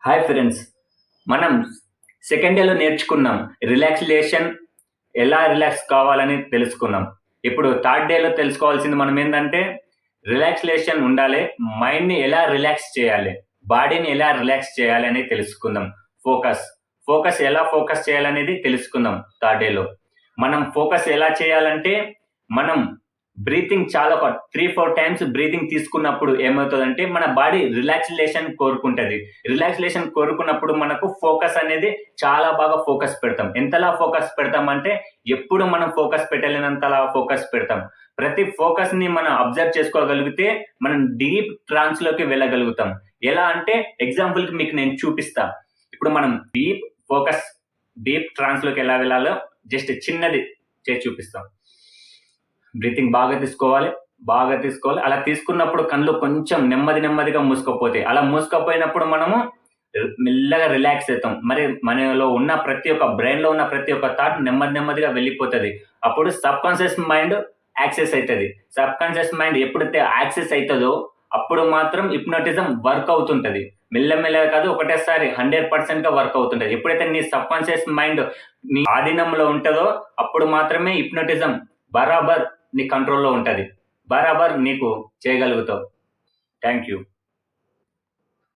Hi friends, మనం second ఇయర్లో నేర్చుకున్నాం రిలాక్సేషన్ ఎలా రిలాక్స్ కావాలని తెలుసుకున్నాం. ఇప్పుడు థర్డ్ డేలో తెలుసుకోవాల్సింది మనం ఏంటంటే రిలాక్సేషన్ ఉండాలి, మైండ్ని ఎలా రిలాక్స్ చేయాలి, బాడీని ఎలా రిలాక్స్ చేయాలి అని తెలుసుకుందాం. ఫోకస్ ఎలా ఫోకస్ చేయాలనేది తెలుసుకుందాం. థర్డ్ డేలో మనం ఫోకస్ ఎలా చేయాలంటే మనం బ్రీతింగ్ చాలా 3-4 టైమ్స్ బ్రీతింగ్ తీసుకున్నప్పుడు ఏమవుతుందంటే మన బాడీ రిలాక్సేషన్ కోరుకుంటది. రిలాక్సేషన్ కోరుకున్నప్పుడు మనకు ఫోకస్ అనేది చాలా బాగా ఫోకస్ పెడతాం. ఎంతలా ఫోకస్ పెడతామంటే ఎప్పుడు మనం ఫోకస్ పెట్టలేనంతలా ఫోకస్ పెడతాం. ప్రతి ఫోకస్ ని మనం అబ్జర్వ్ చేసుకోగలిగితే మనం డీప్ ట్రాన్స్ లోకి వెళ్ళగలుగుతాం. ఎలా అంటే ఎగ్జాంపుల్ కి మీకు నేను చూపిస్తా. ఇప్పుడు మనం డీప్ ట్రాన్స్ లోకి ఎలా వెళ్ళాలో జస్ట్ చిన్నది చేసి చూపిస్తాం. బ్రీతింగ్ బాగా తీసుకోవాలి. అలా తీసుకున్నప్పుడు కళ్ళు కొంచెం నెమ్మదిగా మూసుకుపోతాయి. అలా మూసుకుపోయినప్పుడు మనము మెల్లగా రిలాక్స్ అవుతాం. మరి మనలో ఉన్న బ్రెయిన్ లో ఉన్న ప్రతి ఒక్క థాట్ నెమ్మదిగా వెళ్ళిపోతుంది. అప్పుడు సబ్ కాన్షియస్ మైండ్ యాక్సెస్ అవుతుంది. సబ్ కాన్షియస్ మైండ్ ఎప్పుడైతే యాక్సెస్ అవుతుందో అప్పుడు మాత్రం హిప్నోటిజం వర్క్ అవుతుంటది. మెల్లమెల్లగా కాదు, ఒకటేసారి 100% గా వర్క్ అవుతుంటది. ఎప్పుడైతే నీ సబ్ కాన్షియస్ మైండ్ నీ ఆధీనంలో ఉంటుందో అప్పుడు మాత్రమే హిప్నోటిజం బరాబర్ నీ కంట్రోల్లో ఉంటది. బరాబర్ నీకు చేయగలుగుతావు. Thank you.